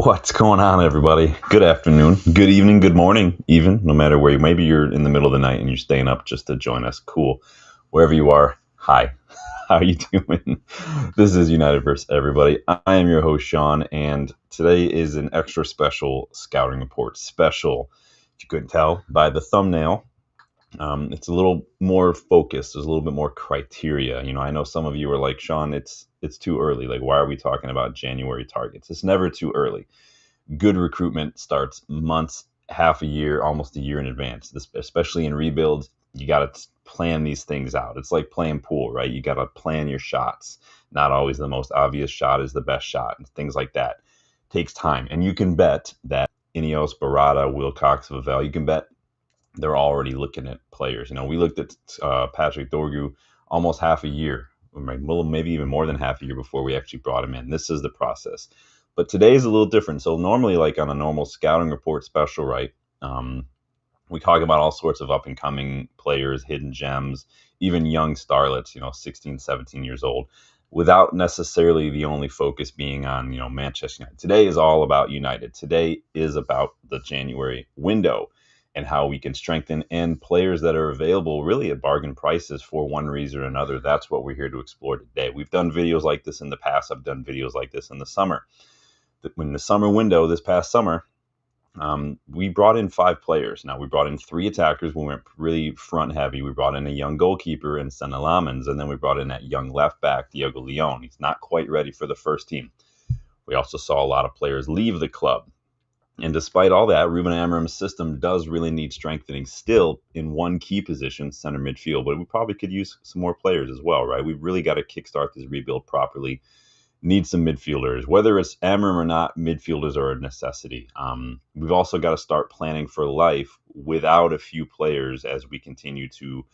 What's going on, everybody? Good afternoon, good evening, good morning, even, no matter where maybe you're in the middle of the night and you're staying up just to join us. Cool. Wherever you are, hi. How are you doing? This is United versus everybody. I am your host, Sean, and today is an extra special scouting report. Special, if you couldn't tell by the thumbnail. It's a little more focused. There's a little bit more criteria. I know some of you are like, Sean, it's too early. Like, why are we talking about January targets? It's never too early. Good recruitment starts months, half a year, almost a year in advance. Especially in rebuilds, you got to plan these things out. It's like playing pool, right? You got to plan your shots. Not always the most obvious shot is the best shot, and things like that. Takes time, and you can bet that Ineos, Berrada, Wilcox, Vivell, you can bet they're already looking at players. We looked at Patrick Dorgu almost half a year, maybe even more than half a year before we actually brought him in. This is the process. But today is a little different. So normally, like on a normal scouting report special, right, we talk about all sorts of up-and-coming players, hidden gems, even young starlets, 16, 17 years old, without necessarily the only focus being on, Manchester United. Today is all about United. Today is about the January window and how we can strengthen and players that are available really at bargain prices for one reason or another. That's what we're here to explore today. We've done videos like this in the past. I've done videos like this in the summer. When the summer window, this past summer, we brought in 5 players. Now, we brought in 3 attackers. We went really front heavy. We brought in a young goalkeeper in Senna Lamens, and then we brought in that young left back, Diego Leon. He's not quite ready for the first team. We also saw a lot of players leave the club. And despite all that, Ruben Amorim's system does really need strengthening still in one key position, center midfield. But we probably could use some more players as well, right? We've really got to kickstart this rebuild properly. Need some midfielders. Whether it's Amorim or not, midfielders are a necessity. We've also got to start planning for life without a few players as we continue to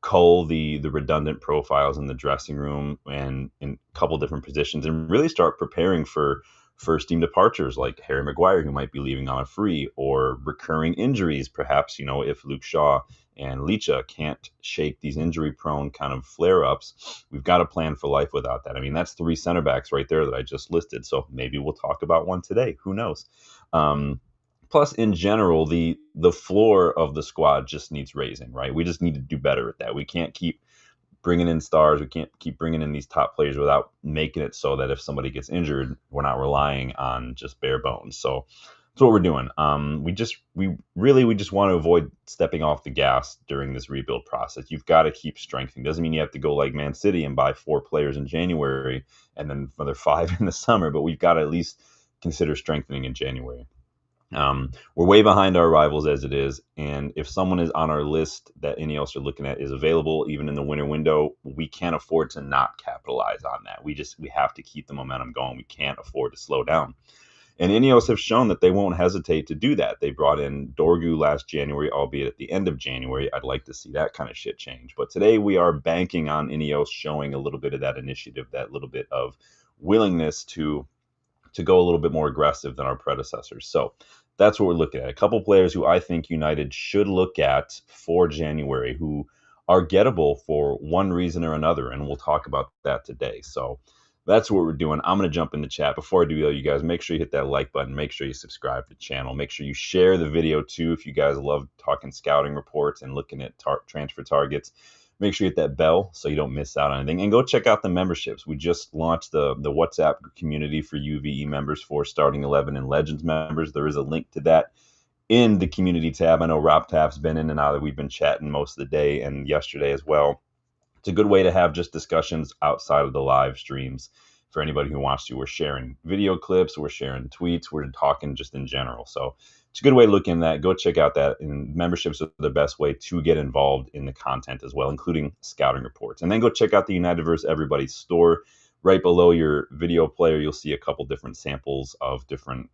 cull the redundant profiles in the dressing room and in a couple different positions and really start preparing for first team departures like Harry Maguire, who might be leaving on a free, or recurring injuries. Perhaps, if Luke Shaw and Licha can't shake these injury prone kind of flare ups, we've got to plan for life without that. I mean, that's 3 center backs right there that I just listed. So maybe we'll talk about one today. Who knows? Plus, in general, the floor of the squad just needs raising, right? We just need to do better at that. We can't keep bringing in stars. We can't keep bringing in these top players without making it so that if somebody gets injured, we're not relying on just bare bones. So that's what we're doing. We just want to avoid stepping off the gas during this rebuild process. You've got to keep strengthening. Doesn't mean you have to go like Man City and buy 4 players in January and then another 5 in the summer, but we've got to at least consider strengthening in January. We're way behind our rivals as it is, and if someone is on our list that Ineos are looking at is available, even in the winter window, we can't afford to not capitalize on that. We have to keep the momentum going. We can't afford to slow down. And Ineos have shown that they won't hesitate to do that. They brought in Dorgu last January, albeit at the end of January. I'd like to see that kind of shit change. But today we are banking on Ineos showing a little bit of that initiative, that little bit of willingness to go a little bit more aggressive than our predecessors. So that's what we're looking at. A couple players who I think United should look at for January who are gettable for one reason or another, and we'll talk about that today. So that's what we're doing. I'm going to jump in the chat. Before I do that, you guys, make sure you hit that like button. Make sure you subscribe to the channel. Make sure you share the video too if you guys love talking scouting reports and looking at transfer targets. Make sure you hit that bell so you don't miss out on anything. And go check out the memberships. We just launched the WhatsApp community for UVE members for Starting 11 and Legends members. There is a link to that in the community tab. I know Rob Taft's been in and out. We've been chatting most of the day and yesterday as well. It's a good way to have just discussions outside of the live streams for anybody who wants to. We're sharing video clips. We're sharing tweets. We're talking just in general. So it's a good way to look in that. Go check out that. And memberships are the best way to get involved in the content as well, including scouting reports. And then go check out the United vs. Everybody store. Right below your video player, you'll see a couple different samples of different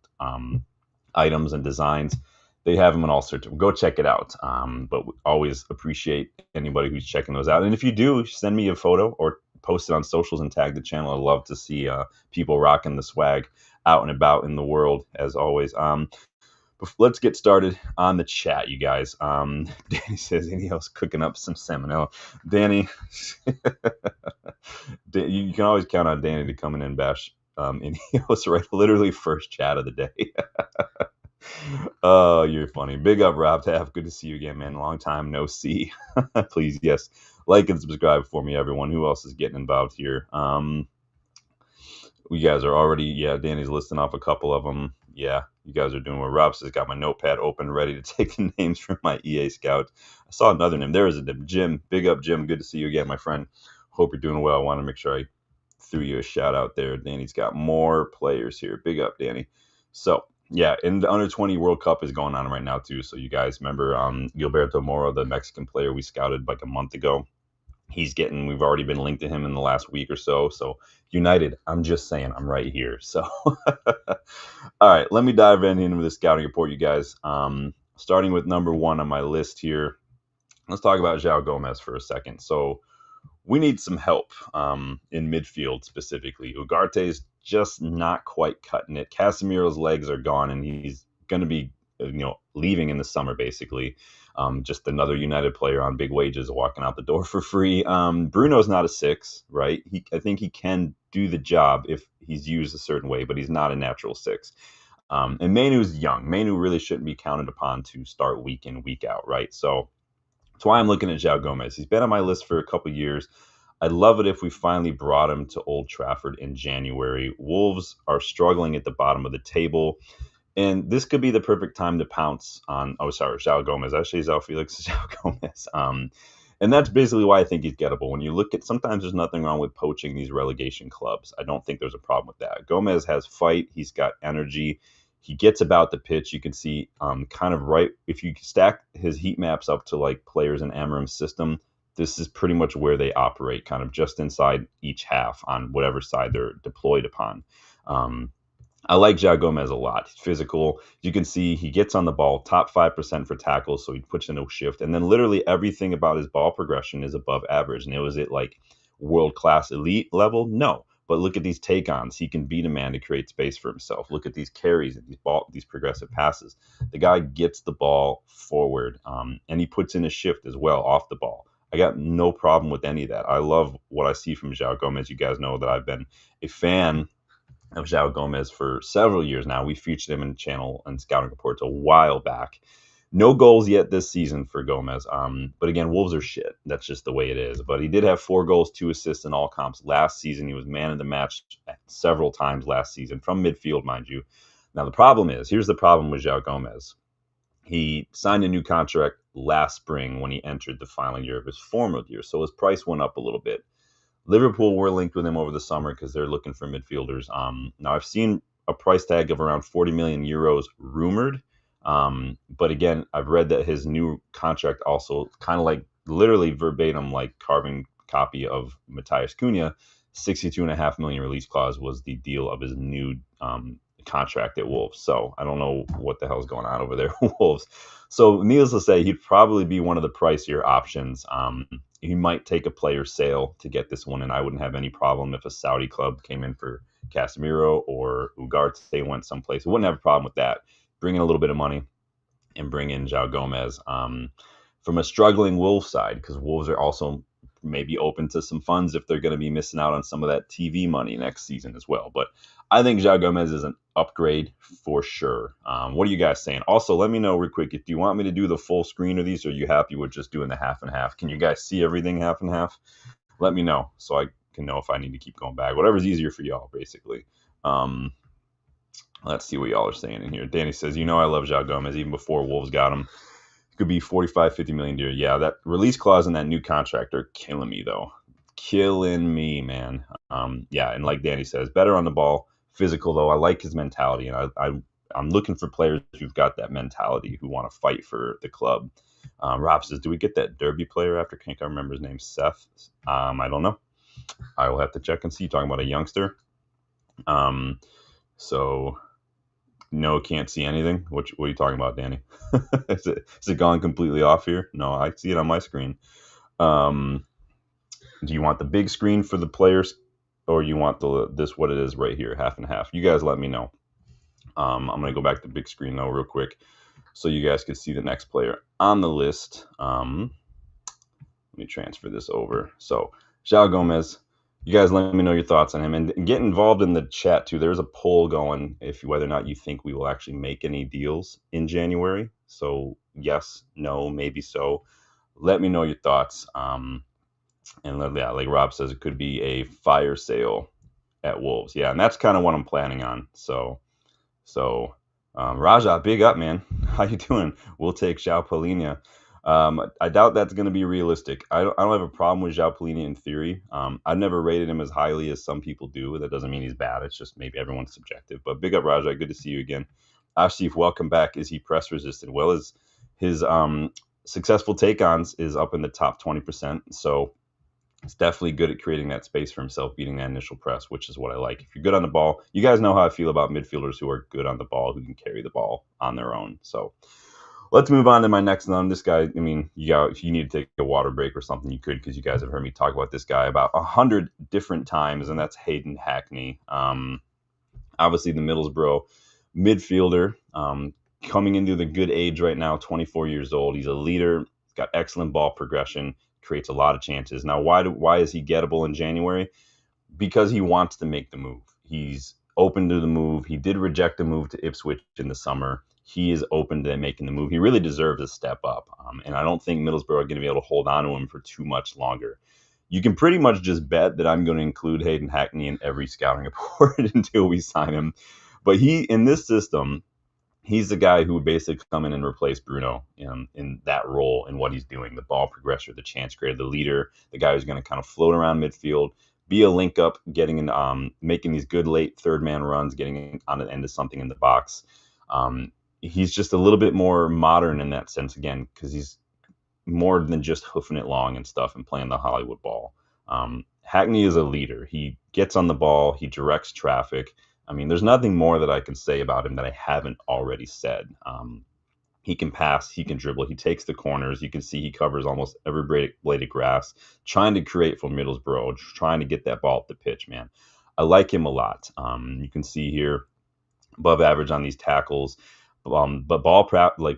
items and designs. They have them in all sorts of. Go check it out. But we always appreciate anybody who's checking those out. And if you do, send me a photo or post it on socials and tag the channel. I'd love to see people rocking the swag out and about in the world, as always. Let's get started on the chat, you guys. Danny says, Ineos cooking up some salmonella. Danny, you can always count on Danny to come in and bash and he was right, literally first chat of the day. Oh, you're funny. Big up, Rob Taff. Good to see you again, man. Long time no see. Please, yes, like and subscribe for me, everyone. Who else is getting involved here? You guys are already, yeah, Danny's listing off a couple of them. Yeah, you guys are doing what Rob says. Got my notepad open, ready to take the names from my EA scout. I saw another name. There is a Jim. Big up, Jim. Good to see you again, my friend. Hope you're doing well. I want to make sure I threw you a shout out there. Danny's got more players here. Big up, Danny. So, yeah, and the under 20 World Cup is going on right now, too. So, you guys remember Gilberto Moro, the Mexican player we scouted like a month ago? We've already been linked to him in the last week or so. So, United, I'm just saying, I'm right here. So, all right, let me dive into the scouting report, you guys. Starting with number 1 on my list here. Let's talk about João Gomez for a second. So, we need some help in midfield specifically. Ugarte's just not quite cutting it. Casemiro's legs are gone, and he's going to be, leaving in the summer, basically. Just another United player on big wages walking out the door for free. Bruno's not a 6, right? I think he can do the job if he's used a certain way, but he's not a natural 6. And Mainu's young. Mainu really shouldn't be counted upon to start week in, week out, right? So that's why I'm looking at João Gomez. He's been on my list for a couple years. I'd love it if we finally brought him to Old Trafford in January. Wolves are struggling at the bottom of the table, and this could be the perfect time to pounce on, João Gomez. Actually, João Felix is João Gomez. And that's basically why I think he's gettable. When you look at, sometimes there's nothing wrong with poaching these relegation clubs. I don't think there's a problem with that. Gomez has fight. He's got energy. He gets about the pitch. You can see kind of right, if you stack his heat maps up to like players in Amorim's system, this is pretty much where they operate, kind of just inside each half on whatever side they're deployed upon. I like João Gomez a lot. He's physical. You can see he gets on the ball, top 5% for tackles, so he puts in a shift. And then literally everything about his ball progression is above average. And was it like world-class elite level? No. But look at these take-ons. He can beat a man to create space for himself. Look at these carries and these progressive passes. The guy gets the ball forward, and he puts in a shift as well off the ball. I got no problem with any of that. I love what I see from João Gomez. You guys know that I've been a fan of João Gomez for several years now. We featured him in channel and scouting reports a while back. No goals yet this season for Gomez. But again, Wolves are shit. That's just the way it is. But he did have 4 goals, 2 assists in all comps last season. He was man of the match several times last season from midfield, mind you. Now, here's the problem with João Gomez. He signed a new contract last spring when he entered the final year of his former year. So his price went up a little bit. Liverpool were linked with him over the summer because they're looking for midfielders. Now, I've seen a price tag of around 40 million euros rumored. But again, I've read that his new contract also kind of like literally verbatim, like carbon copy of Matthias Cunha, 62.5 million release clause was the deal of his new contract at Wolves. So I don't know what the hell's going on over there with Wolves. So needless to say, he'd probably be one of the pricier options. He might take a player sale to get this one, and I wouldn't have any problem if a Saudi club came in for Casemiro or Ugarte went someplace. I wouldn't have a problem with that. Bring in a little bit of money and bring in João Gomez from a struggling Wolves side, because Wolves are also maybe open to some funds if they're going to be missing out on some of that TV money next season as well. But I think João Gomez is an upgrade for sure. What are you guys saying? Also, let me know real quick if you want me to do the full screen of these, or are you happy with just doing the half and half? Can you guys see everything half and half? Let me know so I can know if I need to keep going back. Whatever's easier for y'all, basically. Let's see what y'all are saying in here. Danny says, I love João Gomez even before Wolves got him. Could be 45, 50 million deal. Yeah, that release clause in that new contract are killing me, though. Killing me, man. Yeah, and like Danny says, better on the ball. Physical, though. I like his mentality, and I'm looking for players who've got that mentality, who want to fight for the club. Rob says, do we get that Derby player after? Can't remember his name. Seth? I don't know. I will have to check and see. Talking about a youngster. So... No, can't see anything. What are you talking about, Danny? Is it gone completely off here? No, I see it on my screen. Do you want the big screen for the players, or you want this what it is right here, half and half? You guys let me know. I'm gonna go back to the big screen though real quick, so you guys can see the next player on the list. Let me transfer this over. So João Gomez. You guys let me know your thoughts on him and get involved in the chat too. There's a poll going if whether or not you think we will actually make any deals in January. So yes, no, maybe so. Let me know your thoughts. And yeah, like Rob says, it could be a fire sale at Wolves. Yeah, and that's kind of what I'm planning on. So, Raja, big up, man. How you doing? We'll take João Palhinha. I doubt that's going to be realistic. I don't have a problem with João Palhinha in theory. I've never rated him as highly as some people do. That doesn't mean he's bad. It's just maybe everyone's subjective. But big up, Raja. Good to see you again. Ashif, welcome back. Is he press resistant? Well, his successful take-ons is up in the top 20%. So he's definitely good at creating that space for himself, beating that initial press, which is what I like. If you're good on the ball, you guys know how I feel about midfielders who are good on the ball, who can carry the ball on their own. So let's move on to my next one. This guy, I mean, if you need to take a water break or something, you could, because you guys have heard me talk about this guy about 100 different times, and that's Hayden Hackney. Obviously, the Middlesbrough midfielder, coming into the good age right now, 24 years old. He's a leader. He's got excellent ball progression, creates a lot of chances. Now, why is he gettable in January? Because he wants to make the move. He's open to the move. He did reject the move to Ipswich in the summer. He is open to making the move. He really deserves a step up. And I don't think Middlesbrough are going to be able to hold on to him for too much longer. You can pretty much just bet that I'm going to include Hayden Hackney in every scouting report until we sign him. But in this system, he's the guy who would basically come in and replace Bruno in that role and what he's doing. The ball progressor, the chance creator, the leader, the guy who's going to kind of float around midfield, be a link up, getting in, making these good late third man runs, getting on the end of something in the box. He's just a little bit more modern in that sense, again, because he's more than just hoofing it long and stuff and playing the Hollywood ball. Hackney is a leader. He gets on the ball. He directs traffic. I mean, there's nothing more that I can say about him that I haven't already said. He can pass. He can dribble. He takes the corners. You can see he covers almost every blade of grass, trying to create for Middlesbrough, trying to get that ball up the pitch, man. I like him a lot. You can see here above average on these tackles. But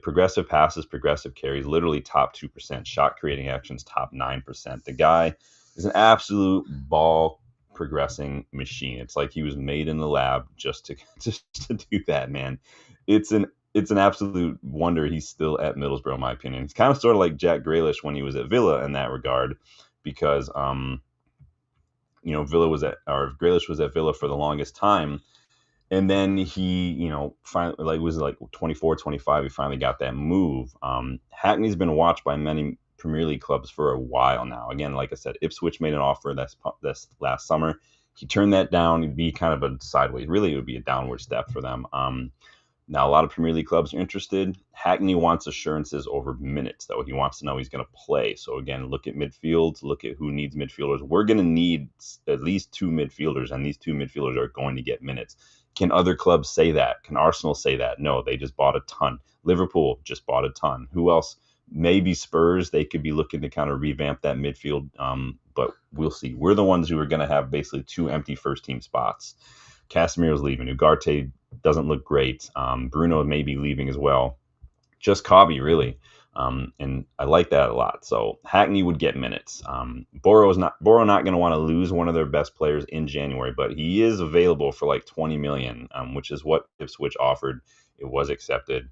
progressive passes, progressive carries, literally top 2%. Shot creating actions, top 9%. The guy is an absolute ball progressing machine. It's like he was made in the lab just to do that, man. It's an absolute wonder he's still at Middlesbrough, in my opinion. It's kind of sort of like Jack Grealish when he was at Villa in that regard, because Grealish was at Villa for the longest time. And then he, finally, was 24, 25, he finally got that move. Hackney's been watched by many Premier League clubs for a while now. Again, like I said, Ipswich made an offer this last summer. He turned that down. It'd be kind of a sideways. Really, it would be a downward step for them. Now, a lot of Premier League clubs are interested. Hackney wants assurances over minutes, though. He wants to know he's going to play. So, again, look at midfield. Look at who needs midfielders. We're going to need at least two midfielders, and these two midfielders are going to get minutes. Can other clubs say that? Can Arsenal say that? No, they just bought a ton. Liverpool just bought a ton. Who else? Maybe Spurs. They could be looking to kind of revamp that midfield, but we'll see. We're the ones who are going to have basically two empty first-team spots. Casemiro's leaving. Ugarte doesn't look great. Bruno may be leaving as well. Just Cobby, really. And I like that a lot. So Hackney would get minutes. Borough not going to want to lose one of their best players in January, but he is available for like 20 million, which is what Ipswich offered. It was accepted.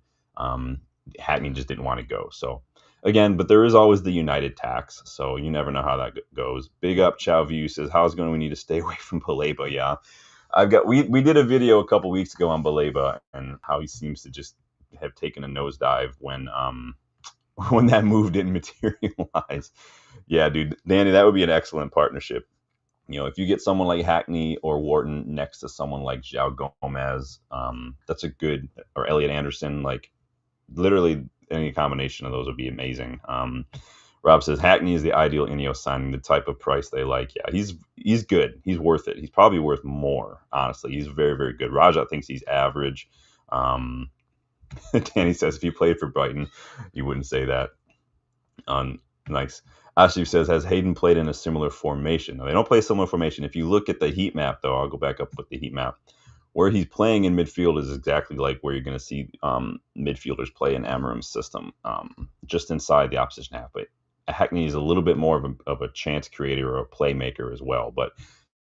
Hackney just didn't want to go. So again, but there is always the United tax, so you never know how that goes. Big up Chow View says, how's going we need to stay away from Baleba? Yeah. We did a video a couple weeks ago on Baleba and how he seems to just have taken a nosedive when that move didn't materialize. Yeah, dude, Danny, that would be an excellent partnership. If you get someone like Hackney or Wharton next to someone like João Gomez, that's a good, or Elliot Anderson, like literally any combination of those would be amazing. Rob says Hackney is the ideal Ineos signing, the type of price they like. Yeah, he's good. He's worth it. He's probably worth more, honestly. He's very, very good. Raja thinks he's average. Danny says if he played for Brighton, you wouldn't say that. Nice. Ashley says, has Hayden played in a similar formation? No, they don't play a similar formation. If you look at the heat map, though, I'll go back up with the heat map. Where he's playing in midfield is exactly like where you're going to see midfielders play in Amorim's system, just inside the opposition half. But Hackney is a little bit more of a chance creator or a playmaker as well. But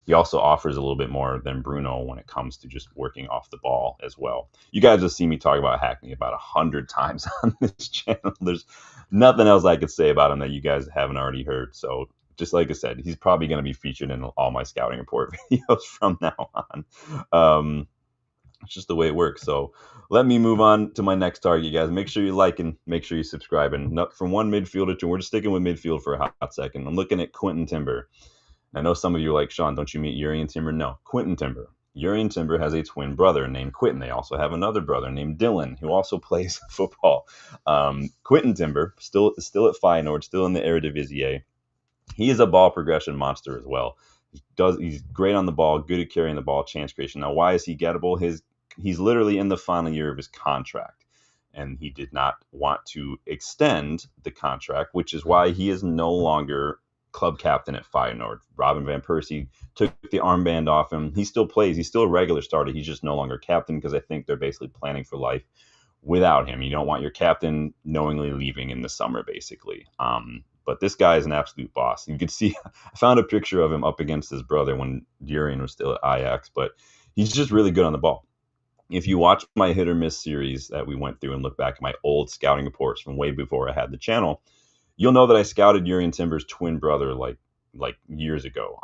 he also offers a little bit more than Bruno when it comes to just working off the ball as well. You guys have seen me talk about Hackney about 100 times on this channel. There's nothing else I could say about him that you guys haven't already heard. So just like I said, he's probably going to be featured in all my scouting report videos from now on. It's just the way it works. So let me move on to my next target, guys. Make sure you like and make sure you subscribe. And from one midfielder to, we're just sticking with midfield for a hot second. I'm looking at Quinton Timber. I know some of you are like, Sean, don't you meet Urian Timber? No, Quinton Timber. Urian Timber has a twin brother named Quinton. They also have another brother named Dylan, who also plays football. Quinton Timber, still at Feyenoord, still in the Eredivisie. He is a ball progression monster as well. He's great on the ball, good at carrying the ball, chance creation. Now, why is he gettable? He's literally in the final year of his contract, and he did not want to extend the contract, which is why he is no longer club captain at Feyenoord. Robin van Persie took the armband off him. He still plays. He's still a regular starter. He's just no longer captain because I think they're basically planning for life without him. You don't want your captain knowingly leaving in the summer, basically. But this guy is an absolute boss. You could see, I found a picture of him up against his brother when Urian was still at Ajax, but he's just really good on the ball. If you watch my hit or miss series that we went through and look back at my old scouting reports from way before I had the channel, you'll know that I scouted Urian Timber's twin brother like years ago.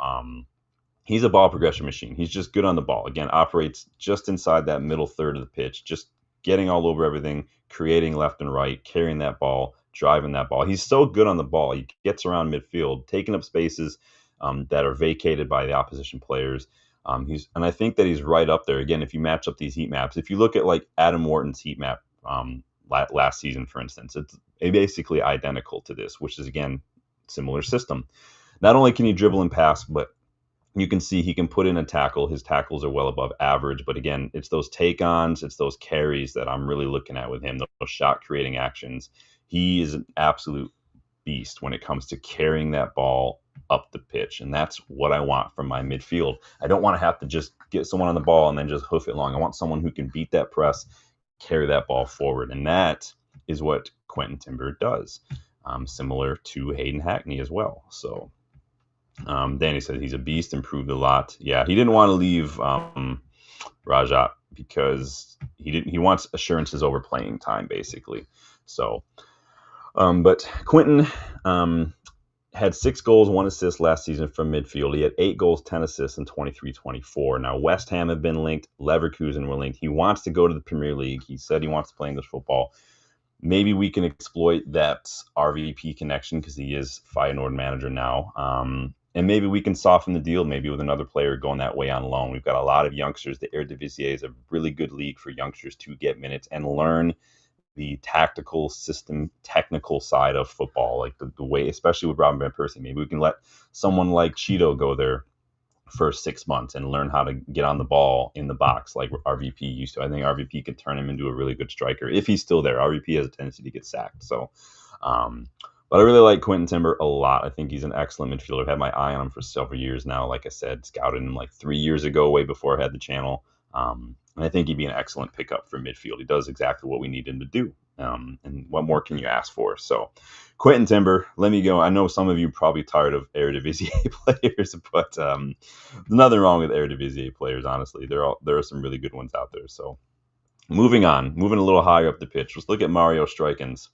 He's a ball progression machine. He's just good on the ball. Again, operates just inside that middle third of the pitch, just getting all over everything, creating left and right, carrying that ball, driving that ball. He's so good on the ball. He gets around midfield, taking up spaces that are vacated by the opposition players. And I think that he's right up there. Again, if you match up these heat maps, if you look at like Adam Wharton's heat map last season, for instance, it's basically identical to this, which is, again, similar system. Not only can he dribble and pass, but you can see he can put in a tackle. His tackles are well above average. But again, it's those take-ons, it's those carries that I'm really looking at with him, those shot-creating actions. He is an absolute beast when it comes to carrying that ball up the pitch. And that's what I want from my midfield. I don't want to have to just get someone on the ball and then just hoof it long. I want someone who can beat that press, carry that ball forward. And that is what Quinton Timber does, similar to Hayden Hackney as well. So Danny said he's a beast, improved a lot. Yeah, he didn't want to leave Rajat because he wants assurances over playing time, basically. So but Quinton had 6 goals, 1 assist last season from midfield. He had 8 goals, 10 assists in 23-24. Now, West Ham have been linked. Leverkusen were linked. He wants to go to the Premier League. He said he wants to play English football. Maybe we can exploit that RVP connection because he is Feyenoord manager now. And maybe we can soften the deal, maybe with another player going that way on loan. We've got a lot of youngsters. The Eredivisie is a really good league for youngsters to get minutes and learn the tactical system, technical side of football, like the way, especially with Robin van Persie. Maybe we can let someone like Cheeto go there for 6 months and learn how to get on the ball in the box like RVP used to. I think RVP could turn him into a really good striker if he's still there. RVP has a tendency to get sacked. So, but I really like Quinton Timber a lot. I think he's an excellent midfielder. I've had my eye on him for several years now. Like I said, scouted him like 3 years ago, way before I had the channel. And I think he'd be an excellent pickup for midfield. He does exactly what we need him to do. And what more can you ask for? So Quinton Timber, let me go. I know some of you are probably tired of Eredivisie players, but there's nothing wrong with Eredivisie players, honestly. There are some really good ones out there. So moving a little higher up the pitch. Let's look at Mario Strykens.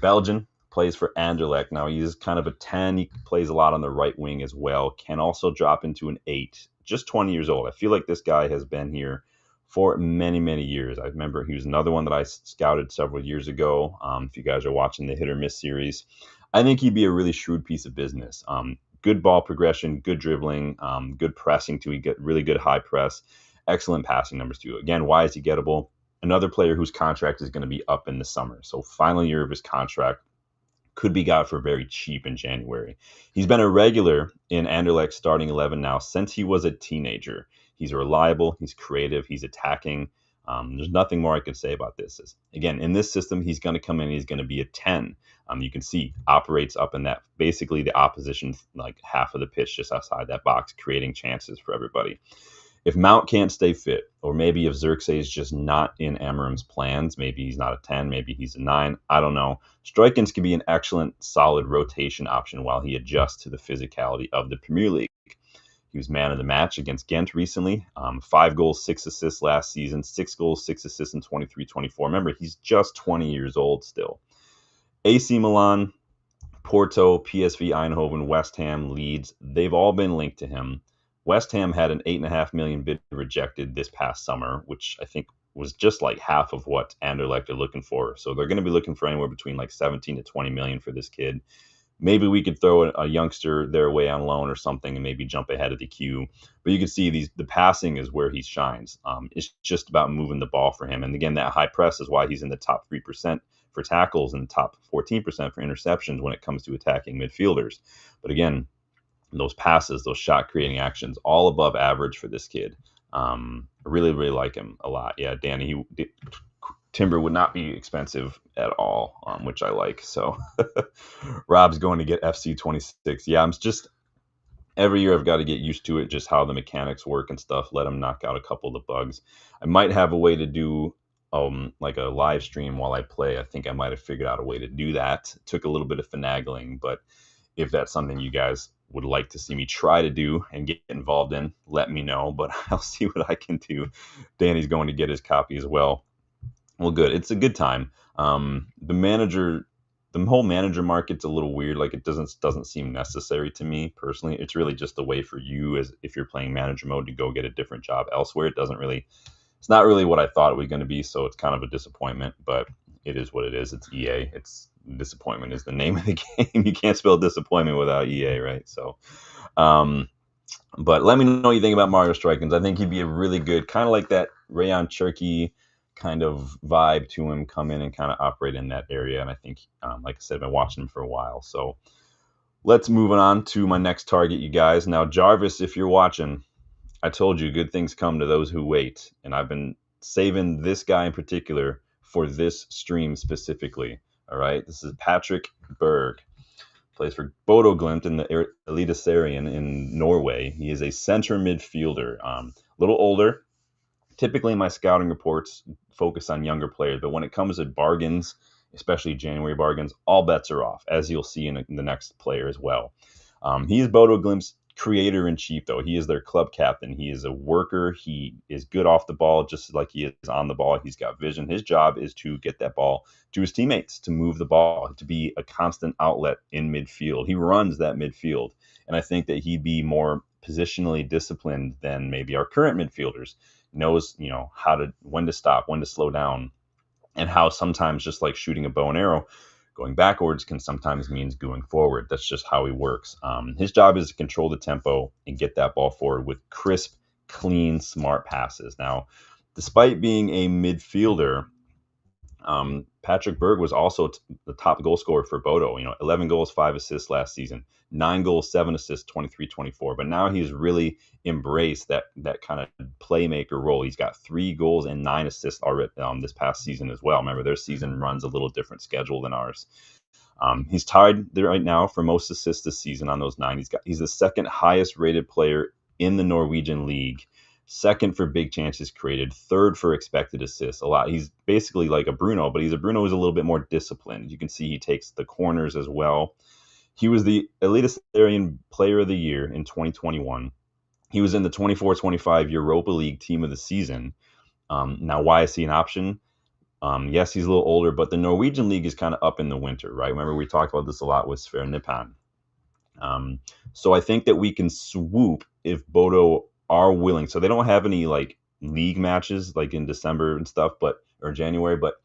Belgian, plays for Anderlecht. Now, he's kind of a 10. He plays a lot on the right wing as well. Can also drop into an 8. Just 20 years old. I feel like this guy has been here for many, many years. I remember he was another one that I scouted several years ago. If you guys are watching the Hit or Miss series, I think he'd be a really shrewd piece of business. Good ball progression, good dribbling, good pressing too. He get really good high press, excellent passing numbers too. Again, why is he gettable? Another player whose contract is going to be up in the summer. So final year of his contract, could be got for very cheap in January. He's been a regular in Anderlecht's starting 11 now since he was a teenager. He's reliable, he's creative, he's attacking. There's nothing more I can say about this. Again, in this system, he's going to come in, he's going to be a 10. You can see operates up in that, basically the opposition, like half of the pitch just outside that box, creating chances for everybody. If Mount can't stay fit, or maybe if Xerxes is just not in Amorim's plans, maybe he's not a 10, maybe he's a 9, I don't know. Strykens can be an excellent, solid rotation option while he adjusts to the physicality of the Premier League. He was man of the match against Ghent recently. 5 goals, 6 assists last season, 6 goals, 6 assists in 23-24. Remember, he's just 20 years old still. AC Milan, Porto, PSV Eindhoven, West Ham, Leeds, they've all been linked to him. West Ham had an $8.5 million bid rejected this past summer, which I think was just like half of what Anderlecht are looking for. So they're going to be looking for anywhere between like 17 to 20 million for this kid. Maybe we could throw a youngster their way on loan or something and maybe jump ahead of the queue. But you can see the passing is where he shines. It's just about moving the ball for him. And again, that high press is why he's in the top 3% for tackles and the top 14% for interceptions when it comes to attacking midfielders. But again, those passes, those shot creating actions, all above average for this kid. Really, really like him a lot. Yeah, Danny, Timber would not be expensive at all, which I like. So Rob's going to get FC 26. Yeah, I'm just every year I've got to get used to it, just how the mechanics work and stuff. Let him knock out a couple of the bugs. I might have a way to do like a live stream while I play. I think I might have figured out a way to do that. It took a little bit of finagling, but if that's something you guys would like to see me try to do and get involved in, let me know. But I'll see what I can do. Danny's going to get his copy as well. Well, good. It's a good time. The whole manager market's a little weird. Like it doesn't seem necessary to me personally. It's really just a way for you, as if you're playing manager mode, to go get a different job elsewhere. It's not really what I thought it was going to be. So it's kind of a disappointment, but it is what it is. It's EA. Disappointment is the name of the game. You can't spell disappointment without EA, right? So, but let me know what you think about Mario Strikins. I think he'd be a really good, kind of like that Rayon Cherky kind of vibe to him, come in and kind of operate in that area. And I think, like I said, I've been watching him for a while. So let's move on to my next target, you guys. Now, Jarvis, if you're watching, I told you good things come to those who wait. And I've been saving this guy in particular for this stream specifically. All right. This is Patrick Berg. Plays for Bodo Glimt in the Eliteserien in Norway. He is a center midfielder. A little older. Typically, my scouting reports focus on younger players, but when it comes to bargains, especially January bargains, all bets are off, as you'll see in the next player as well. He is Bodo Glimt's creator-in-chief, though. He is their club captain. He is a worker. He is good off the ball, just like he is on the ball. He's got vision. His job is to get that ball to his teammates, to move the ball, to be a constant outlet in midfield. He runs that midfield, and I think that he'd be more positionally disciplined than maybe our current midfielders. Knows, when to stop, when to slow down, and how sometimes just like shooting a bow and arrow, going backwards can sometimes means going forward. That's just how he works. His job is to control the tempo and get that ball forward with crisp, clean, smart passes. Now, despite being a midfielder, Patrick Berg was also the top goal scorer for Bodo. 11 goals, 5 assists last season, 9 goals, 7 assists, 23-24. But now he's really embraced that kind of playmaker role. He's got 3 goals and 9 assists already this past season as well. Remember, their season runs a little different schedule than ours. He's tied there right now for most assists this season on those 9. He's the second highest rated player in the Norwegian league. Second for big chances created, third for expected assists. He's basically like a Bruno, but Bruno who's a little bit more disciplined. You can see he takes the corners as well. He was the Eliteserien Player of the Year in 2021. He was in the 24-25 Europa League Team of the Season. Now, why is he an option? Yes, he's a little older, but the Norwegian League is kind of up in the winter, right? Remember, we talked about this a lot with Sverre Nipan. So I think that we can swoop if Bodo are willing. So they don't have any like league matches like in December and stuff, or January, but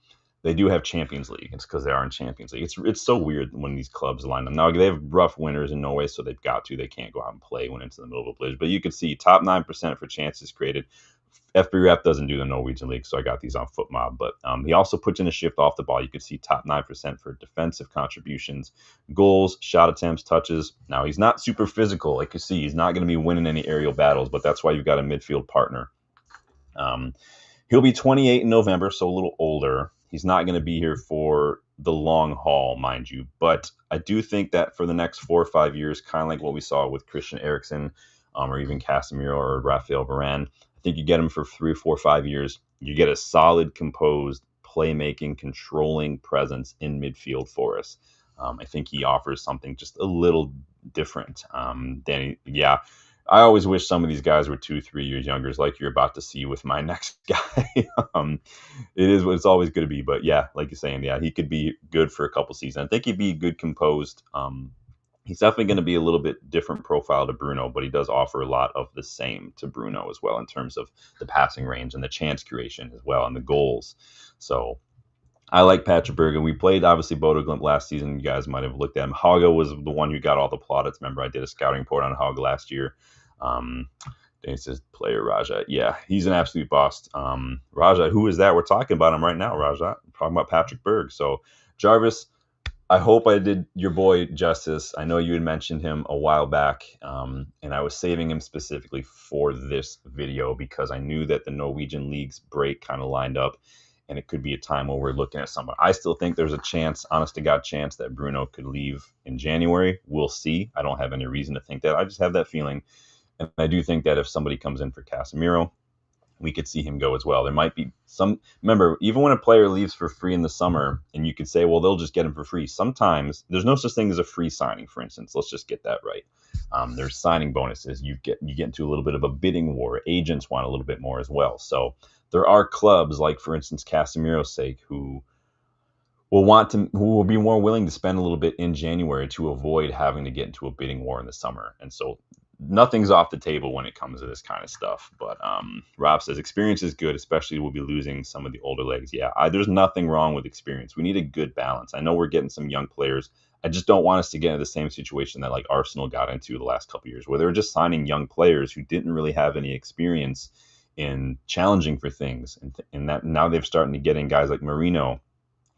they do have Champions League. It's because they are in Champions League. It's so weird when these clubs line them. Now they have rough winters in Norway, so they've got to. They can't go out and play when it's in the middle of a blizzard. But you can see top 9% for chances created. FBrep doesn't do the Norwegian League, so I got these on FootMob. But he also puts in a shift off the ball. You could see top 9% for defensive contributions, goals, shot attempts, touches. Now, he's not super physical. Like you see, he's not going to be winning any aerial battles, but that's why you've got a midfield partner. He'll be 28 in November, so a little older. He's not going to be here for the long haul, mind you. But I do think that for the next 4 or 5 years, kind of like what we saw with Christian Eriksen or even Casemiro or Raphael Varane, I think you get him for 3 or 4 or 5 years. You get a solid, composed, playmaking, controlling presence in midfield for us. I think he offers something just a little different. Danny, yeah. I always wish some of these guys were 2, 3 years younger, like you're about to see with my next guy. It is what it's always going to be. But yeah, like you're saying, yeah, he could be good for a couple seasons. I think he'd be good composed. He's definitely going to be a little bit different profile to Bruno, but he does offer a lot of the same to Bruno as well in terms of the passing range and the chance creation as well and the goals. So I like Patrick Bergen. We played obviously Bodo Glimt last season. You guys might have looked at him. Haga was the one who got all the plaudits. Remember, I did a scouting report on Haga last year. He says player Raja. Yeah, he's an absolute boss. Raja, who is that? We're talking about him right now, Raja. We're talking about Patrick Berg. So Jarvis, I hope I did your boy justice. I know you had mentioned him a while back, and I was saving him specifically for this video because I knew that the Norwegian league's break kind of lined up, and it could be a time where we're looking at someone. I still think there's a chance, honest to God chance, that Bruno could leave in January. We'll see. I don't have any reason to think that. I just have that feeling. And I do think that if somebody comes in for Casemiro, we could see him go as well. There might be some, remember, even when a player leaves for free in the summer, and you could say, well, they'll just get him for free. Sometimes there's no such thing as a free signing, for instance. Let's just get that right. There's signing bonuses. You get into a little bit of a bidding war. Agents want a little bit more as well. So there are clubs like, for instance, Casemiro's sake, who will be more willing to spend a little bit in January to avoid having to get into a bidding war in the summer. And so nothing's off the table when it comes to this kind of stuff. But Rob says experience is good, especially we'll be losing some of the older legs. Yeah, there's nothing wrong with experience. We need a good balance. I know we're getting some young players. I just don't want us to get into the same situation that like Arsenal got into the last couple of years, where they were just signing young players who didn't really have any experience in challenging for things. And that now they're starting to get in guys like Marino,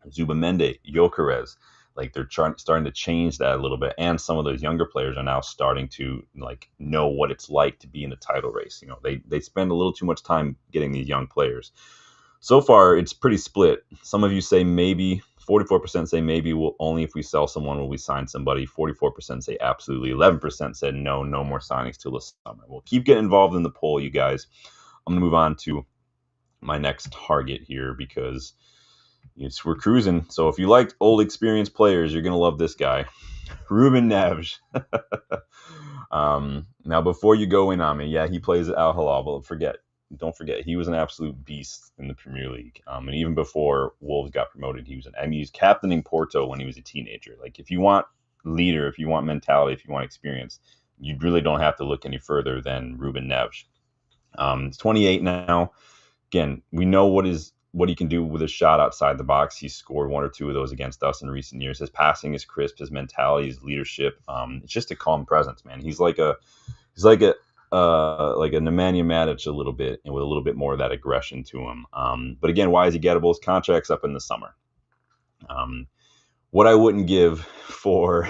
Zubamende, Gyökeres. Like they're starting to change that a little bit, and some of those younger players are now starting to like know what it's like to be in a title race. You know, they spend a little too much time getting these young players. So far, it's pretty split. Some of you say maybe. 44% say maybe. Will only if we sell someone will we sign somebody. 44% say absolutely. 11% said no more signings till the summer. We'll keep getting involved in the poll, you guys. I'm gonna move on to my next target here because we're cruising. So if you liked old experienced players, you're going to love this guy, Ruben Neves. Now, before you go in on me, yeah, he plays at Al Hilal, but don't forget, he was an absolute beast in the Premier League. And even before Wolves got promoted, he was captaining Porto when he was a teenager. Like, if you want leader, if you want mentality, if you want experience, you really don't have to look any further than Ruben Neves. He's 28 now. Again, we know what he can do with his shot outside the box. He's scored 1 or 2 of those against us in recent years. His passing is crisp. His mentality, his leadership. It's just a calm presence, man. He's like a Nemanja Matic a little bit, and with a little bit more of that aggression to him. But again, why is he gettable? His contract's up in the summer. What I wouldn't give for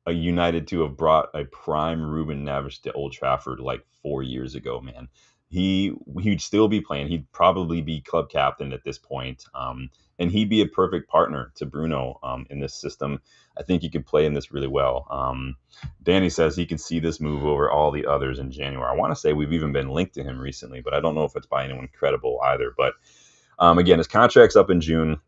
a United to have brought a prime Ruben Neves to Old Trafford like 4 years ago, man. He'd still be playing. He'd probably be club captain at this point. And he'd be a perfect partner to Bruno in this system. I think he could play in this really well. Danny says he can see this move over all the others in January. I want to say we've even been linked to him recently, but I don't know if it's by anyone credible either. But again, his contract's up in June.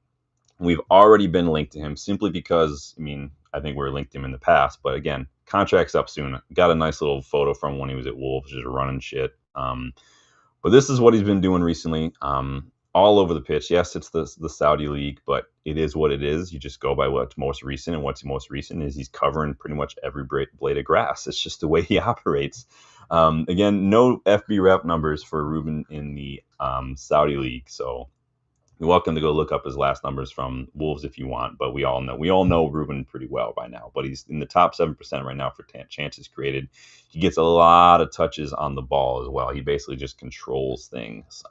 We've already been linked to him simply because, I think we were linked to him in the past. But again, contract's up soon. Got a nice little photo from when he was at Wolves, just running shit. But this is what he's been doing recently, all over the pitch. Yes, it's the Saudi league, but it is what it is. You just go by what's most recent, and what's most recent is he's covering pretty much every blade of grass. It's just the way he operates. Again, no FB rep numbers for Ruben in the Saudi league, so you're welcome to go look up his last numbers from Wolves if you want. But we all know Ruben pretty well by now. But he's in the top 7% right now for chances created. He gets a lot of touches on the ball as well. He basically just controls things.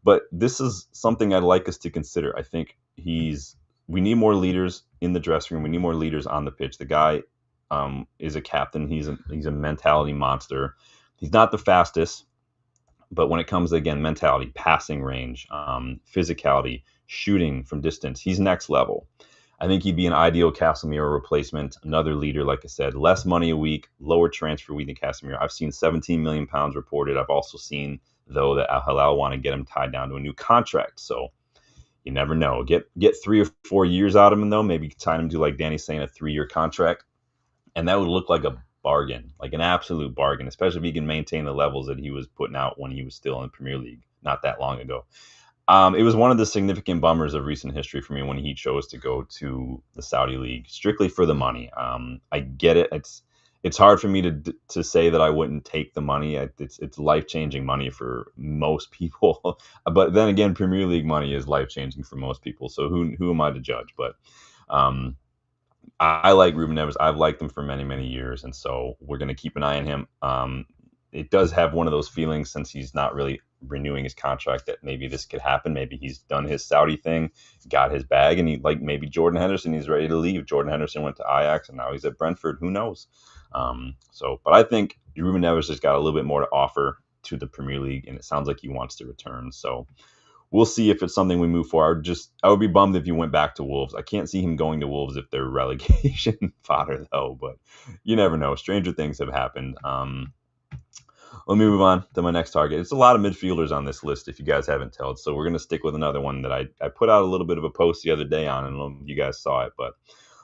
But this is something I'd like us to consider. I think we need more leaders in the dressing room. We need more leaders on the pitch. The guy is a captain. He's a mentality monster. He's not the fastest. But when it comes to, again, mentality, passing range, physicality, shooting from distance, he's next level. I think he'd be an ideal Casemiro replacement, another leader, like I said, less money a week, lower transfer fee than Casemiro. I've seen 17 million pounds reported. I've also seen, though, that Al Hilal want to get him tied down to a new contract. So you never know. Get 3 or 4 years out of him, though. Maybe tie him to, like Danny's saying, a 3-year contract. And that would look like a bargain, like an absolute bargain, especially if he can maintain the levels that he was putting out when he was still in the Premier League not that long ago. It was one of the significant bummers of recent history for me when he chose to go to the Saudi League strictly for the money. I get it. It's hard for me to say that I wouldn't take the money. It's life-changing money for most people. But then again, Premier League money is life-changing for most people. So who am I to judge? But um, I like Ruben Neves. I've liked him for many, many years, and so we're going to keep an eye on him. It does have one of those feelings, since he's not really renewing his contract, that maybe this could happen. Maybe he's done his Saudi thing, got his bag, and like maybe Jordan Henderson, he's ready to leave. Jordan Henderson went to Ajax, and now he's at Brentford. Who knows? But I think Ruben Neves has got a little bit more to offer to the Premier League, and it sounds like he wants to return. So we'll see if it's something we move forward. I would be bummed if you went back to Wolves. I can't see him going to Wolves if they're relegation fodder, though. But you never know. Stranger things have happened. Let me move on to my next target. It's a lot of midfielders on this list, if you guys haven't told. So we're going to stick with another one that I put out a little bit of a post the other day on, and I don't know if you guys saw it, but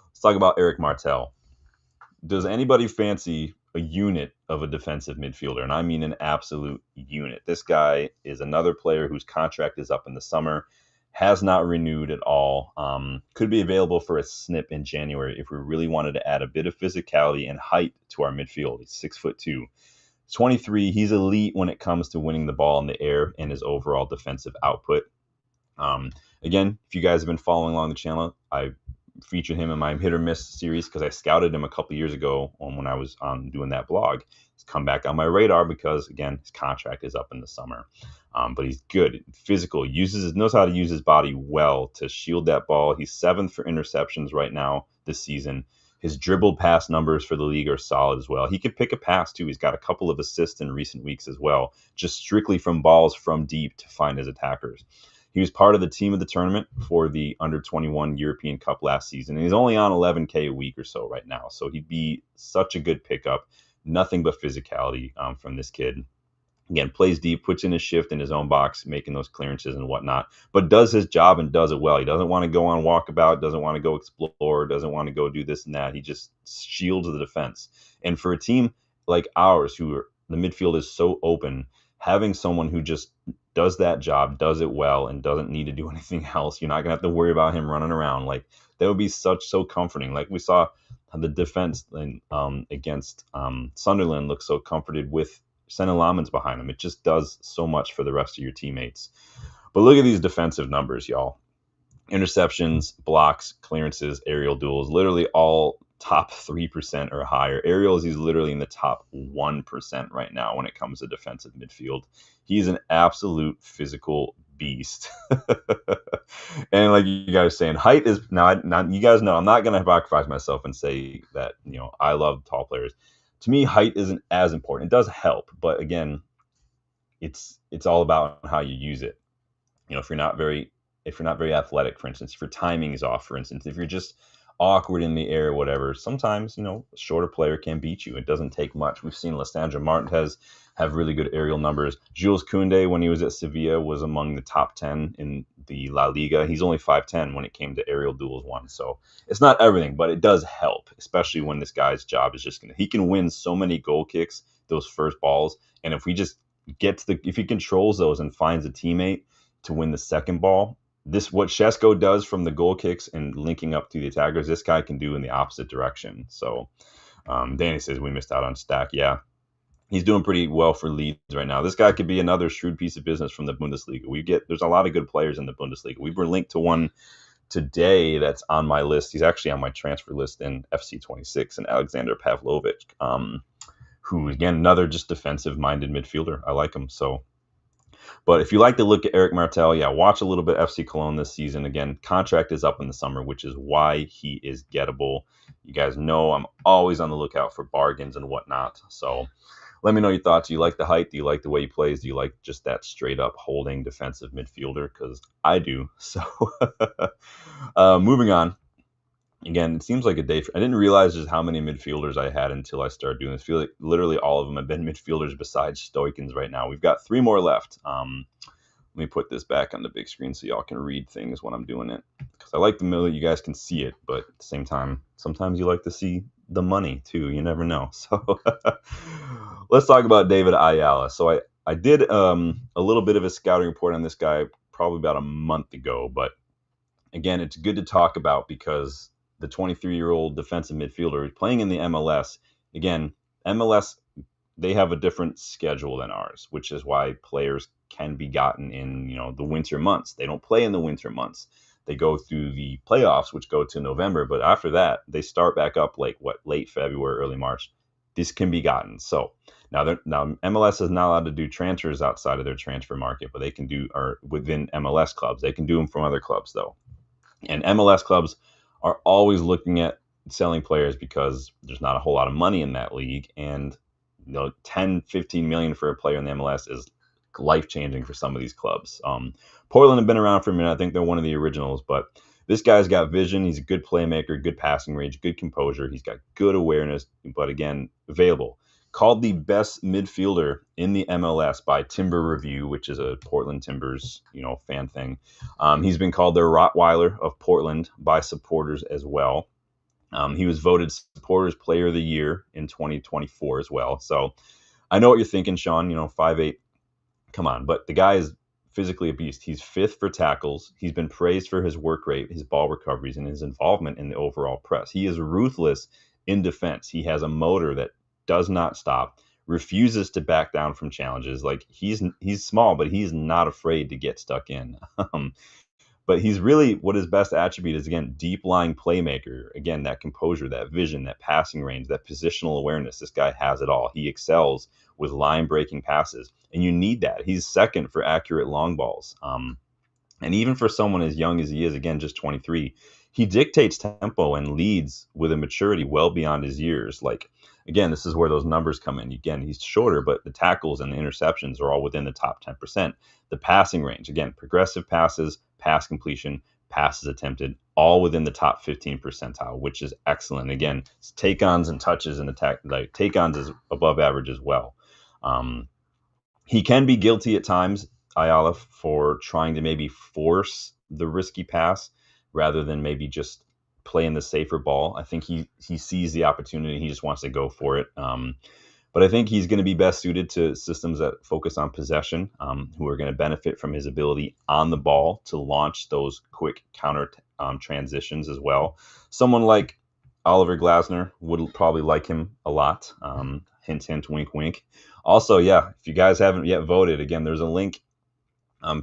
let's talk about Eric Martel. Does anybody fancy a unit of a defensive midfielder? And I mean an absolute unit. This guy is another player whose contract is up in the summer, has not renewed at all, could be available for a snip in January if we really wanted to add a bit of physicality and height to our midfield. He's 6'2". 23. He's elite when it comes to winning the ball in the air and his overall defensive output. Again, if you guys have been following along the channel, I featured him in my hit or miss series because I scouted him a couple years ago when I was doing that blog. He's come back on my radar because, again, his contract is up in the summer. But he's good, physical, knows how to use his body well to shield that ball. He's 7th for interceptions right now this season. His dribbled pass numbers for the league are solid as well. He could pick a pass, too. He's got a couple of assists in recent weeks as well, just strictly from balls from deep to find his attackers. He was part of the team of the tournament for the Under-21 European Cup last season, and he's only on $11K a week or so right now. So he'd be such a good pickup. Nothing but physicality from this kid. Again, plays deep, puts in his shift in his own box, making those clearances and whatnot, but does his job and does it well. He doesn't want to go on walkabout, doesn't want to go explore, doesn't want to go do this and that. He just shields the defense. And for a team like ours, the midfield is so open, having someone who just does that job, does it well, and doesn't need to do anything else, you're not going to have to worry about him running around. Like, that would be so comforting. Like we saw the defense against Sunderland look so comforted with Senne Lammens behind him. It just does so much for the rest of your teammates. But look at these defensive numbers, y'all. Interceptions, blocks, clearances, aerial duels, literally all top 3% or higher. Aerials, he's literally in the top 1% right now when it comes to defensive midfield. He's an absolute physical beast. And like you guys are saying, height is now you guys know I'm not going to sacrifice myself and say that, I love tall players. To me, height isn't as important. It does help, but again, it's all about how you use it. If you're not very athletic, for instance, if your timing is off, for instance, if you're just awkward in the air or whatever, sometimes, a shorter player can beat you. It doesn't take much. We've seen Lissandra Martinez have really good aerial numbers. Jules Koundé, when he was at Sevilla, was among the top 10 in the La Liga. He's only 5'10" when it came to aerial duels won. So it's not everything, but it does help, especially when this guy's job is he can win so many goal kicks, those first balls. And if we just if he controls those and finds a teammate to win the second ball, what Šeško does from the goal kicks and linking up to the attackers, this guy can do in the opposite direction. So Danny says we missed out on Stack. Yeah, he's doing pretty well for Leeds right now. This guy could be another shrewd piece of business from the Bundesliga. There's a lot of good players in the Bundesliga. We were linked to one today that's on my list. He's actually on my transfer list in FC 26, and Alexander Pavlovic, who, again, another just defensive-minded midfielder. I like him. But if you like to look at Eric Martel, watch a little bit FC Cologne this season. Again, contract is up in the summer, which is why he is gettable. You guys know I'm always on the lookout for bargains and whatnot. So let me know your thoughts. Do you like the height? Do you like the way he plays? Do you like just that straight-up holding defensive midfielder? Because I do. So moving on. Again, it seems like a day. I didn't realize just how many midfielders I had until I started doing this. I feel like literally all of them have been midfielders besides Stoikens right now. We've got 3 more left. Let me put this back on the big screen so y'all can read things when I'm doing it. because I like the middle. You guys can see it, but at the same time, sometimes you like to see the money too. You never know. So let's talk about David Ayala. So I did a little bit of a scouting report on this guy probably about a month ago, but again, it's good to talk about because the 23-year-old defensive midfielder is playing in the MLS. Again, MLS, they have a different schedule than ours, which is why players can be gotten in, the winter months. They don't play in the winter months. They go through the playoffs, which go to November, but after that, they start back up like late February, early March. This can be gotten. So now MLS is not allowed to do transfers outside of their transfer market, but they can do, or within MLS clubs. They can do them from other clubs though. And MLS clubs are always looking at selling players because there's not a whole lot of money in that league. And 10, 15 million for a player in the MLS is life-changing for some of these clubs. Portland have been around for a minute. I think they're one of the originals, but this guy's got vision. He's a good playmaker, good passing range, good composure. He's got good awareness, but again, available. Called the best midfielder in the MLS by Timber Review, which is a Portland Timbers, fan thing. He's been called the Rottweiler of Portland by supporters as well. He was voted Supporters Player of the Year in 2024 as well. So I know what you're thinking, Sean, 5'8", come on. But the guy is physically a beast. He's 5th for tackles. He's been praised for his work rate, his ball recoveries, and his involvement in the overall press. He is ruthless in defense. He has a motor that does not stop, refuses to back down from challenges. Like he's small, but he's not afraid to get stuck in. But he's really, what his best attribute is, again, deep lying playmaker. Again, that composure, that vision, that passing range, that positional awareness. This guy has it all. He excels with line breaking passes, and you need that. He's 2nd for accurate long balls. And even for someone as young as he is, again, just 23, he dictates tempo and leads with a maturity well beyond his years. Like, again, this is where those numbers come in. Again, he's shorter, but the tackles and the interceptions are all within the top 10%. The passing range, again, progressive passes, pass completion, passes attempted, all within the top 15 percentile, which is excellent. Again, take-ons and touches and attack, like take-ons is above average as well. He can be guilty at times, Ayala, for trying to maybe force the risky pass rather than maybe just playing the safer ball. I think he sees the opportunity. He just wants to go for it. But I think he's going to be best suited to systems that focus on possession, who are going to benefit from his ability on the ball to launch those quick counter transitions as well. Someone like Oliver Glasner would probably like him a lot. Hint, hint, wink, wink. Also, yeah, if you guys haven't yet voted, again, there's a link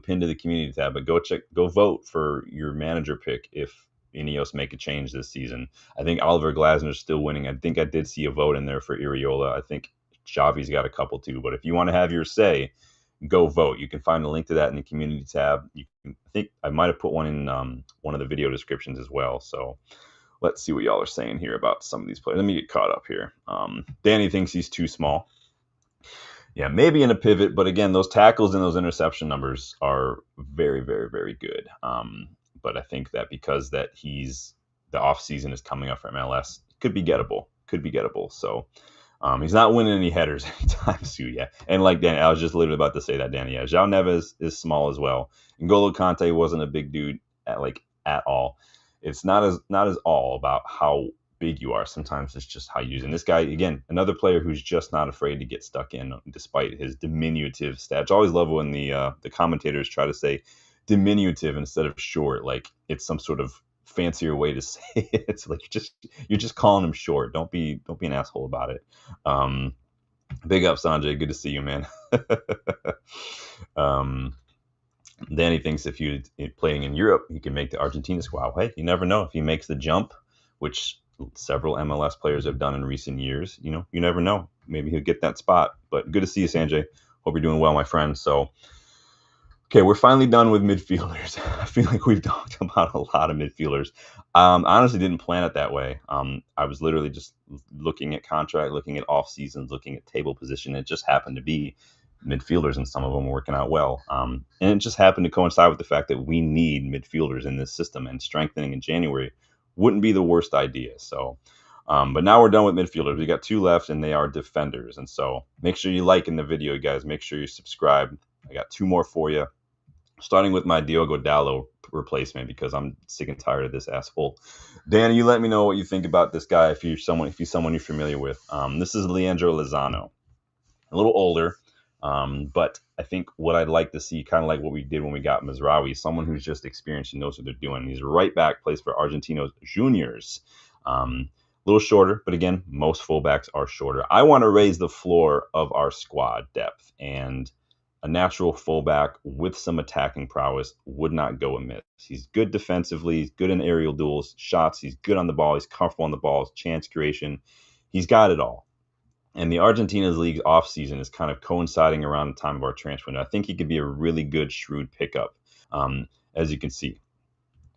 pinned to the community tab, but go vote for your manager pick if Ineos make a change this season. I think Oliver Glasner is still winning. I think I did see a vote in there for Iriola. I think Xavi's got a couple too. But if you want to have your say, go vote. You can find a link to that in the community tab. I think I might have put one in one of the video descriptions as well. So let's see what y'all are saying here about some of these players. Let me get caught up here. Danny thinks he's too small. Yeah, maybe in a pivot, but again, those tackles and those interception numbers are very, very, very good. But I think that because the off season is coming up for MLS, could be gettable. So he's not winning any headers anytime soon. Yeah, and like Danny, I was just literally about to say that, Danny. Yeah, João Neves is small as well. N'Golo Kanté wasn't a big dude at all. It's not as all about how big you are. Sometimes it's just how you use it. And this guy, again, another player who's just not afraid to get stuck in despite his diminutive stats. I always love when the commentators try to say diminutive instead of short, like it's some sort of fancier way to say it. It's like you're just calling him short. Don't be an asshole about it. Big up, Sanjay. Good to see you, man. Danny thinks if you're playing in Europe, he can make the Argentina squad. Hey, you never know if he makes the jump, which several MLS players have done in recent years. You never know. Maybe he'll get that spot. But good to see you, Sanjay. Hope you're doing well, my friend. So, okay, we're finally done with midfielders. I feel like we've talked about a lot of midfielders. I honestly didn't plan it that way. I was literally just looking at contract, looking at off seasons, looking at table position. It just happened to be midfielders, and some of them were working out well. And it just happened to coincide with the fact that we need midfielders in this system, and strengthening in January wouldn't be the worst idea. So, but now we're done with midfielders. We got 2 left, and they are defenders. And so make sure you like in the video, guys. Make sure you subscribe. I got 2 more for you. starting with my Diogo Dallo replacement because I'm sick and tired of this asshole. Danny, you let me know what you think about this guy if he's someone you're familiar with. This is Leandro Lozano, a little older, but I think what I'd like to see, kind of like what we did when we got Mazraoui, someone who's just experienced and knows what they're doing. He's right back, plays for Argentinos Juniors. A little shorter, but again, most fullbacks are shorter. I want to raise the floor of our squad depth, and a natural fullback with some attacking prowess would not go amiss. He's good defensively, he's good in aerial duels, shots, he's good on the ball, he's comfortable on the ball, chance creation. He's got it all. And the Argentinas League offseason is kind of coinciding around the time of our transfer window. I think he could be a really good, shrewd pickup. As you can see,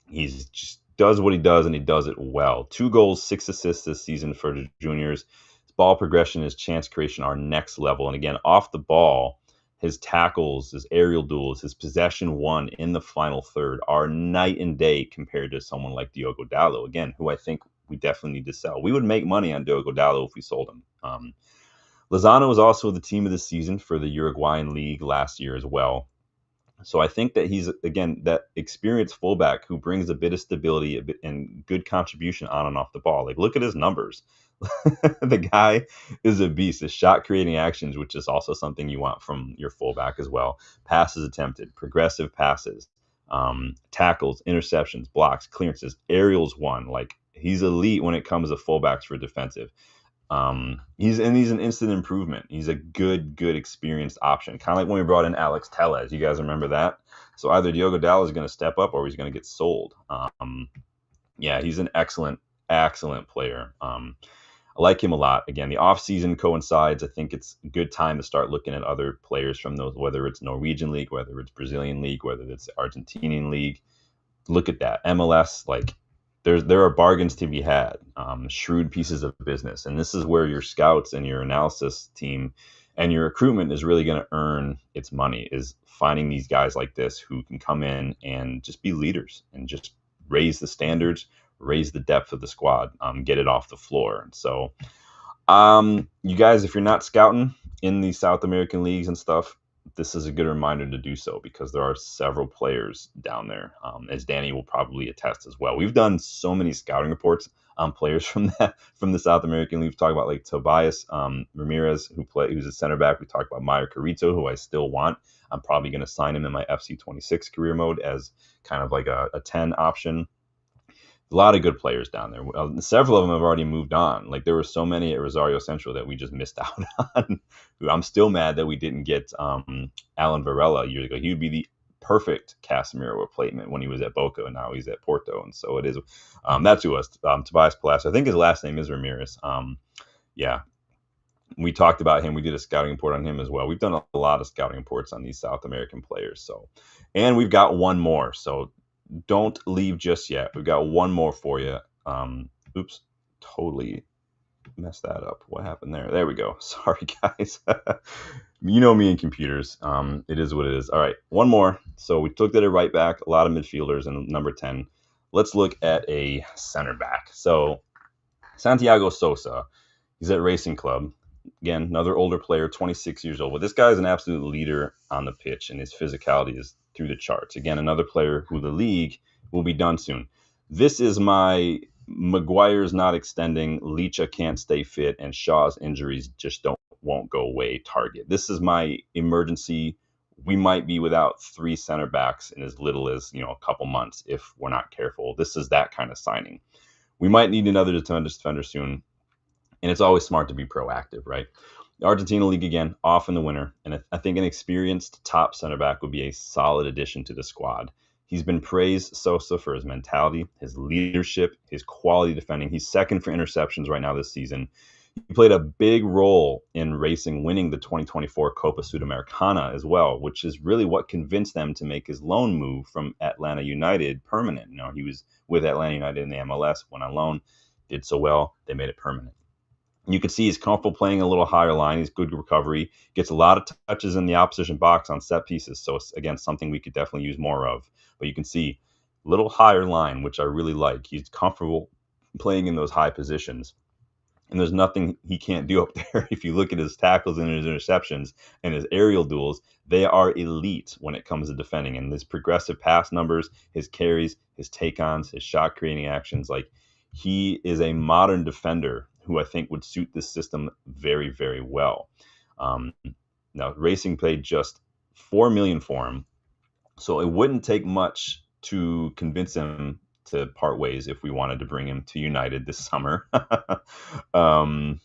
he's just does what he does, and he does it well. 2 goals, 6 assists this season for the juniors. His ball progression, his chance creation are next level. And again, off the ball, his tackles, his aerial duels, his possession won in the final third are night and day compared to someone like Diogo Dallo, again, who I think we definitely need to sell. We would make money on Diogo Dallo if we sold him. Lozano was also the team of the season for the Uruguayan League last year as well. So I think that he's, again, that experienced fullback who brings a bit of stability and good contribution on and off the ball. Like, look at his numbers. The guy is a beast. His shot creating actions, which is also something you want from your fullback as well. Passes attempted, progressive passes, tackles, interceptions, blocks, clearances, aerials won. Like, he's elite when it comes to fullbacks for defensive. He's an instant improvement. He's a good experienced option. Kind of like when we brought in Alex Tellez. You guys remember that? So either Diogo Dallo is going to step up or he's going to get sold. Yeah, he's an excellent player. I like him a lot. Again, the offseason coincides. I think it's a good time to start looking at other players from those, whether it's Norwegian League, whether it's Brazilian League, whether it's the Argentinian League. Look at that. MLS, like, there are bargains to be had, shrewd pieces of business. And this is where your scouts and your analysis team and your recruitment is really going to earn its money, is finding these guys like this who can come in and just be leaders and just raise the standards, raise the depth of the squad, get it off the floor. And so you guys, if you're not scouting in these South American leagues and stuff, this is a good reminder to do so, because there are several players down there, as Danny will probably attest as well. We've done so many scouting reports on players from the South American League. We've talked about like Tobias Ramirez, who's a center back. We talked about Meyer Carrito, who I still want. I'm probably going to sign him in my FC26 career mode as kind of like a 10 option. A lot of good players down there. Several of them have already moved on. Like, there were so many at Rosario Central that we just missed out on. I'm still mad that we didn't get Alan Varela years ago. He would be the perfect Casemiro replacement when he was at Boca, and now he's at Porto. And so it is. That's who was Tobias Palacio. I think his last name is Ramirez. Yeah, we talked about him. We did a scouting report on him as well. We've done a lot of scouting reports on these South American players. So, and we've got one more. So don't leave just yet. We've got one more for you. Oops, totally messed that up. What happened there? There we go. Sorry, guys. You know me and computers. It is what it is. All right, one more. So we looked at a right back, a lot of midfielders, and number 10. Let's look at a center back. So Santiago Sosa, he's at Racing Club. Again, another older player, 26 years old. But this guy is an absolute leader on the pitch, and his physicality is through the charts. Again, another player who the league will be done soon. This is my Maguire's not extending, Licha can't stay fit, and Shaw's injuries just won't go away target. This is my emergency. We might be without 3 center backs in as little as a couple months if we're not careful. This is that kind of signing. We might need another defender soon. And it's always smart to be proactive, right? The Argentina League, again, off in the winter. And I think an experienced top center back would be a solid addition to the squad. He's been praised, Sosa, for his mentality, his leadership, his quality defending. He's second for interceptions right now this season. He played a big role in Racing winning the 2024 Copa Sudamericana as well, which is really what convinced them to make his loan move from Atlanta United permanent. He was with Atlanta United in the MLS, went on loan, did so well, they made it permanent. You can see he's comfortable playing a little higher line. He's good recovery, gets a lot of touches in the opposition box on set pieces. So it's, again, something we could definitely use more of. But you can see a little higher line, which I really like. He's comfortable playing in those high positions. And there's nothing he can't do up there. If you look at his tackles and his interceptions and his aerial duels, they are elite when it comes to defending. And his progressive pass numbers, his carries, his take-ons, his shot creating actions, like he is a modern defender who I think would suit this system very, very well. Um, Now, Racing paid just $4 million for him, so it wouldn't take much to convince him to part ways if we wanted to bring him to United this summer. um,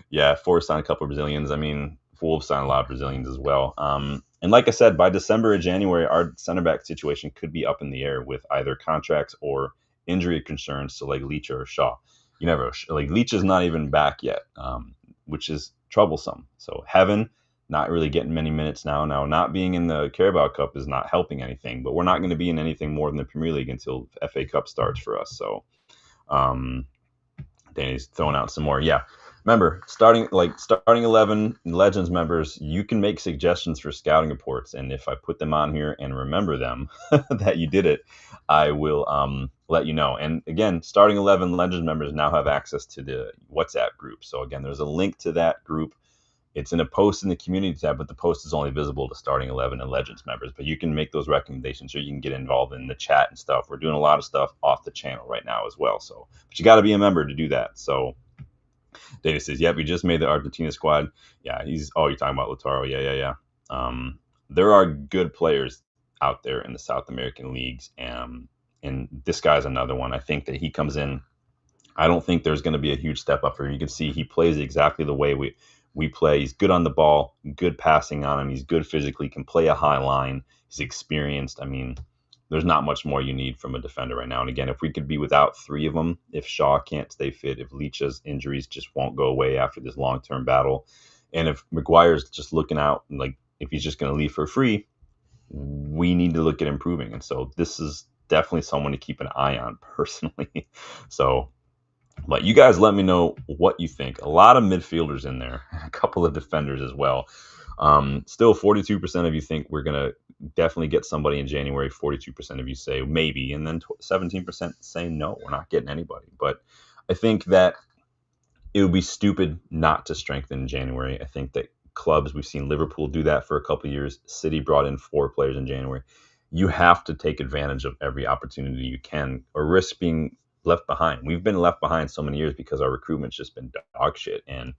yeah, Forest signed a couple of Brazilians. I mean, Wolves signed a lot of Brazilians as well. And like I said, by December or January, our center back situation could be up in the air with either contracts or injury concerns to like Leach or Shaw. You never, like Leach is not even back yet, which is troublesome. So Heaven not really getting many minutes now. Now, not being in the Carabao Cup is not helping anything, but we're not going to be in anything more than the Premier League until FA Cup starts for us. So Danny's throwing out some more. Yeah. Remember, starting 11 Legends members, you can make suggestions for scouting reports. And if I put them on here and remember them that you did it, I will let you know. And again, starting 11 Legends members now have access to the WhatsApp group. So again, there's a link to that group. It's in a post in the community tab, but the post is only visible to starting 11 and Legends members. But you can make those recommendations, or you can get involved in the chat and stuff. We're doing a lot of stuff off the channel right now as well. So, but you got to be a member to do that. So, Data says, "Yep, we just made the Argentina squad." Yeah, you're talking about Lautaro. Yeah. There are good players out there in the South American leagues, and this guy's another one. I think that he comes in. I don't think there's going to be a huge step up for him. You can see he plays exactly the way we play. He's good on the ball, good passing on him. He's good physically, can play a high line. He's experienced. I mean, there's not much more you need from a defender right now. And again, if we could be without three of them, if Shaw can't stay fit, if Leach's injuries just won't go away after this long-term battle, and if Maguire's just looking out, like if he's just going to leave for free, we need to look at improving. And so this is definitely someone to keep an eye on personally. So, but you guys let me know what you think. A lot of midfielders in there, a couple of defenders as well. Still 42% of you think we're going to definitely get somebody in January. 42% of you say maybe, and then 17% say no, we're not getting anybody. But I think that it would be stupid not to strengthen in January. I think that clubs, we've seen Liverpool do that for a couple of years. City brought in 4 players in January. You have to take advantage of every opportunity you can, or risk being left behind. We've been left behind so many years because our recruitment's just been dog shit. And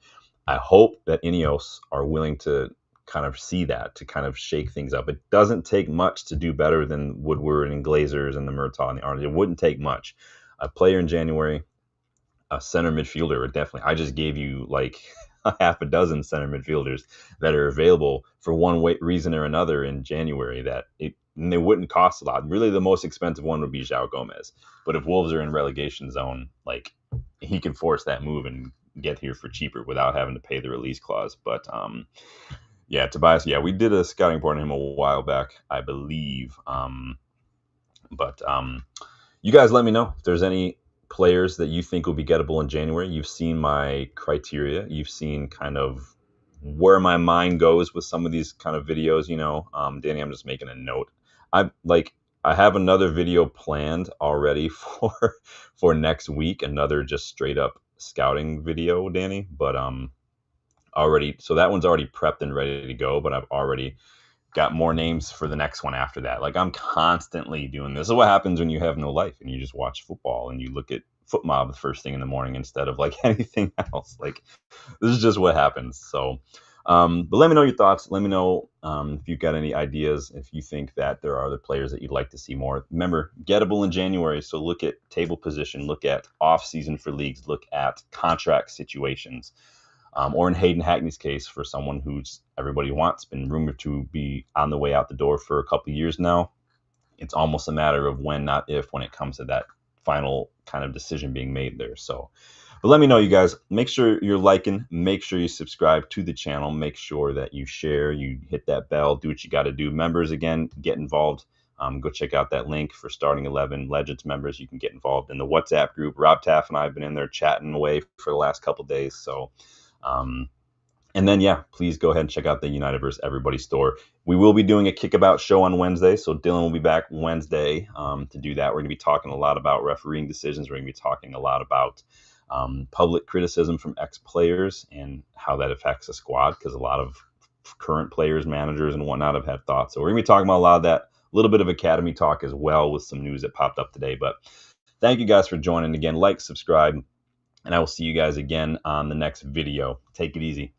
I hope that Ineos are willing to kind of see that, to kind of shake things up. It doesn't take much to do better than Woodward and Glazers and the Murtaugh and the Arnold. It wouldn't take much. A player in January, a center midfielder, definitely. I just gave you like a half a dozen center midfielders that are available for one reason or another in January and they wouldn't cost a lot. Really, the most expensive one would be João Gomez. But if Wolves are in relegation zone, like he can force that move and get here for cheaper without having to pay the release clause. But yeah, Tobias, yeah, we did a scouting report on him a while back, I believe. But you guys let me know if there's any players that you think will be gettable in January. You've seen my criteria. You've seen kind of where my mind goes with some of these kind of videos, Danny, I'm just making a note. I have another video planned already for next week, another just straight up scouting video, Danny, but so that one's already prepped and ready to go, but I've already got more names for the next one after that. Like I'm constantly doing this. This is what happens when you have no life and you just watch football and you look at Foot Mob the first thing in the morning instead of like anything else. Like this is just what happens. So but let me know your thoughts. Let me know if you've got any ideas, if you think that there are other players that you'd like to see more. Remember, gettable in January. So look at table position, look at off season for leagues, look at contract situations. Or in Hayden Hackney's case, for someone who's everybody wants, been rumored to be on the way out the door for a couple of years now. It's almost a matter of when, not if, when it comes to that final kind of decision being made there. So, but let me know, you guys. Make sure you're liking. Make sure you subscribe to the channel. Make sure that you share, you hit that bell, do what you got to do. Members, again, get involved. Go check out that link for starting 11 Legends members. You can get involved in the WhatsApp group. Rob Taff and I have been in there chatting away for the last couple of days. So, and then, yeah, please go ahead and check out the Unitedverse Everybody store. We will be doing a Kickabout show on Wednesday. So Dylan will be back Wednesday to do that. We're going to be talking a lot about refereeing decisions. We're going to be talking a lot about public criticism from ex-players and how that affects a squad, because a lot of current players, managers, and whatnot have had thoughts. So we're going to be talking about a lot of that, a little bit of academy talk as well with some news that popped up today. But thank you guys for joining again. Like, subscribe, and I will see you guys again on the next video. Take it easy.